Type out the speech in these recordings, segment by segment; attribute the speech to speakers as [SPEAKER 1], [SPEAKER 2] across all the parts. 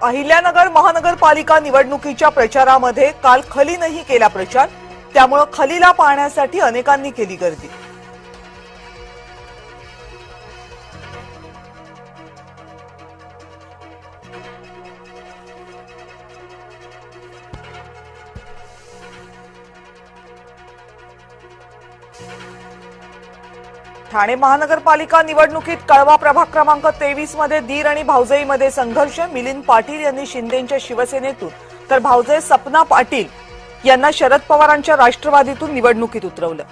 [SPEAKER 1] अहिल्यानगर महानगरपालिका निवडणुकीच्या प्रचारामध्ये काल खलीनही केला प्रचार, त्यामुळे खलीला पाहण्यासाठी अनेकांनी केली गर्दी। ठाणे महानगरपालिका निवडणुकीत कळवा प्रभाग क्रमांक 23 मध्ये दीर आणि भाऊजाईमध्ये संघर्ष। मिलिंद पाटील यांनी शिंदेंच्या शिवसेनेतून तर भाऊजाई सपना पाटील यांना शरद पवारांच्या राष्ट्रवादीतून निवडणुकीत उतरवलं।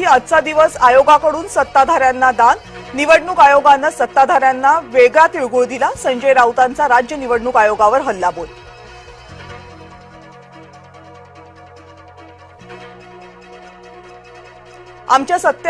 [SPEAKER 1] आजचा दिवस आयोगाकडून सत्ताधाऱ्यांना दान। निवडणूक आयोगानं सत्ताधाऱ्यांना वेगळा तिळगुळ दिला। संजय राऊतांचा राज्य निवडणूक आयोगावर हल्लाबोल। आमच्या सत्तेत